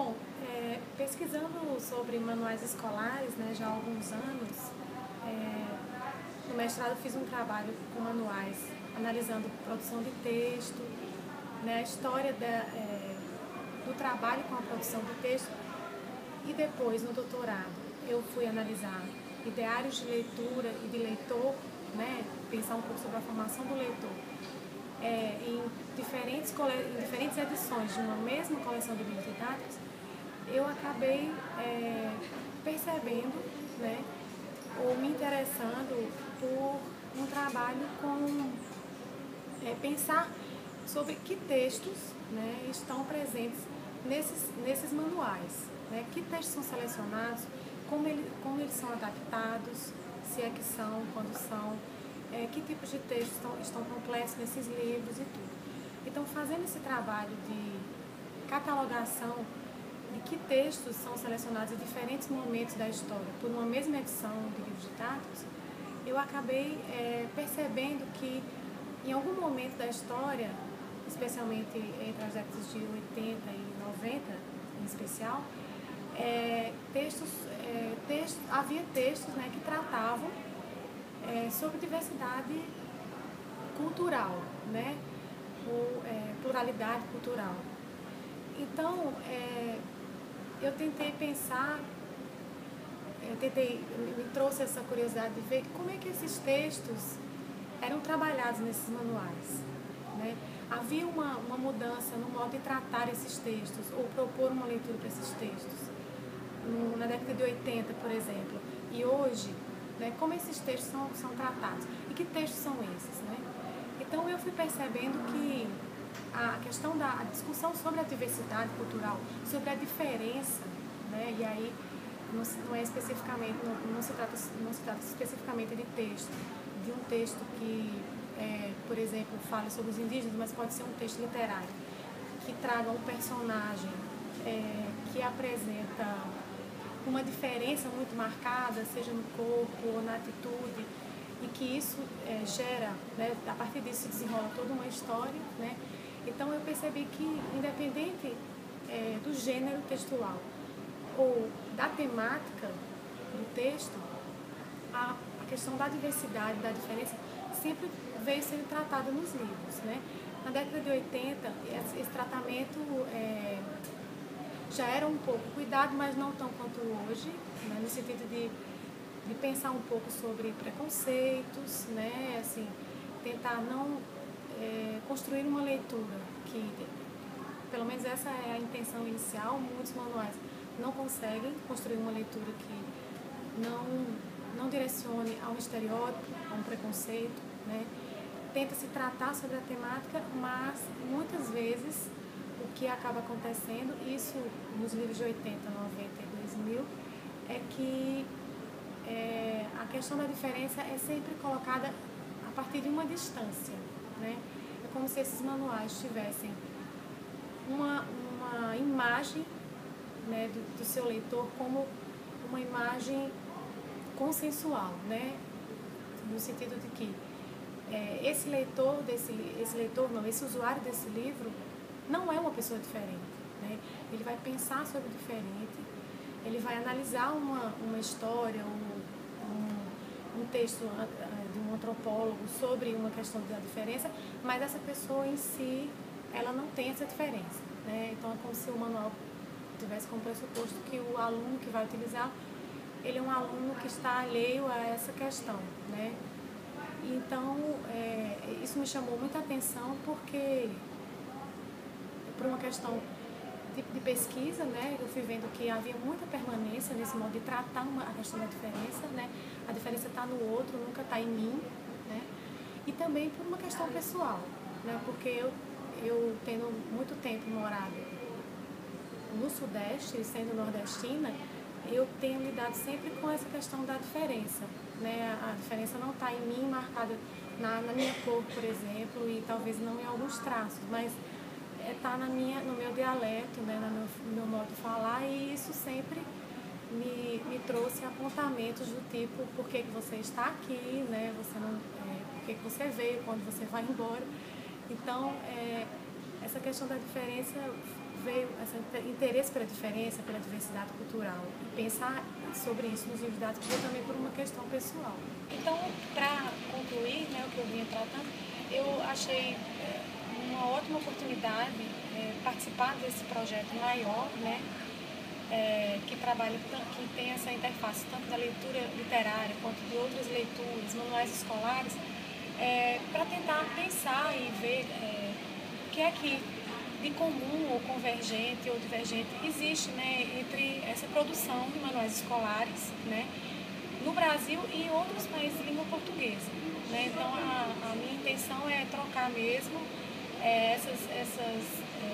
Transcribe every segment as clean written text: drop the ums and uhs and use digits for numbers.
Bom, pesquisando sobre manuais escolares, né, já há alguns anos, no mestrado fiz um trabalho com manuais, analisando produção de texto, né, a história do trabalho com a produção de texto, e depois, no doutorado, eu fui analisar ideários de leitura e de leitor, né, pensar um pouco sobre a formação do leitor, em diferentes edições de uma mesma coleção de livros didáticos. Eu acabei percebendo, né, ou me interessando por um trabalho com pensar sobre que textos, né, estão presentes nesses manuais, né, que textos são selecionados, como eles são adaptados, se é que são, quando são, que tipos de textos estão completos nesses livros e tudo. Então, fazendo esse trabalho de catalogação de que textos são selecionados em diferentes momentos da história por uma mesma edição de livros didáticos, eu acabei percebendo que em algum momento da história, especialmente entre as décadas de 80 e 90 em especial, havia textos, né, que tratavam sobre diversidade cultural, né, ou pluralidade cultural. Então, eu tentei pensar, me trouxe essa curiosidade de ver como é que esses textos eram trabalhados nesses manuais, né? Havia uma mudança no modo de tratar esses textos, ou propor uma leitura para esses textos, na década de 80, por exemplo, e hoje, né, como esses textos são tratados, e que textos são esses, né? Então eu fui percebendo que a questão da discussão sobre a diversidade cultural, sobre a diferença, né, e aí não é especificamente, não se trata especificamente de texto, de um texto que, por exemplo, fale sobre os indígenas, mas pode ser um texto literário, que traga um personagem que apresenta uma diferença muito marcada, seja no corpo ou na atitude, e que isso gera, né, a partir disso se desenrola toda uma história, né? Então eu percebi que, independente do gênero textual ou da temática do texto, a questão da diversidade, da diferença, sempre veio sendo tratada nos livros, né? Na década de 80, esse tratamento já era um pouco cuidado, mas não tão quanto hoje, né? No sentido de pensar um pouco sobre preconceitos, né? Assim, tentar não construir uma leitura que, pelo menos essa é a intenção inicial, muitos manuais não conseguem construir uma leitura que não direcione a um estereótipo, a um preconceito, né? Tenta-se tratar sobre a temática, mas muitas vezes o que acaba acontecendo, isso nos livros de 80, 90 e 2000, é que a questão da diferença é sempre colocada a partir de uma distância, né? É como se esses manuais tivessem uma imagem, né, do seu leitor como uma imagem consensual, né? No sentido de que esse usuário desse livro não é uma pessoa diferente, né? Ele vai pensar sobre o diferente, ele vai analisar uma história, um texto de um antropólogo sobre uma questão da diferença, mas essa pessoa em si, ela não tem essa diferença, né? Então é como se o manual tivesse como pressuposto que o aluno que vai utilizar, ele é um aluno que está alheio a essa questão, né? Então, isso me chamou muita atenção porque, por uma questão de pesquisa, né, eu fui vendo que havia muita permanência nesse modo de tratar a questão da diferença, né? A diferença está no outro, nunca está em mim, né? E também por uma questão pessoal, né? Porque eu tendo muito tempo morado no Sudeste, sendo nordestina, eu tenho lidado sempre com essa questão da diferença, né? A diferença não está em mim, marcada na minha cor, por exemplo, e talvez não em alguns traços, mas está no meu dialeto, né? No meu modo de falar, e isso sempre me trouxe apontamentos do tipo, por que você está aqui, né? Por que você veio, quando você vai embora. Então, essa questão da diferença veio esse interesse pela diferença, pela diversidade cultural, e pensar sobre isso nos livros didáticos veio também por uma questão pessoal. Então, para concluir, né, o que eu vinha tratando, eu achei uma ótima oportunidade participar desse projeto maior, né, que trabalha, que tem essa interface tanto da leitura literária quanto de outras leituras, manuais escolares, para tentar pensar e ver o que é que de comum ou convergente ou divergente existe, né, entre essa produção de manuais escolares, né, no Brasil e em outros países de língua portuguesa. Né? Então, a minha intenção é trocar mesmo essas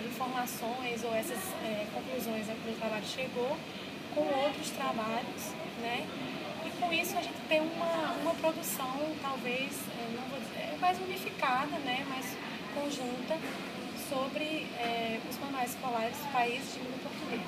informações ou essas conclusões a que o meu trabalho chegou com outros trabalhos, né? E com isso a gente tem uma produção, talvez, não vou dizer, mais unificada, né? Mais conjunta sobre os manuais escolares dos países de língua portuguesa.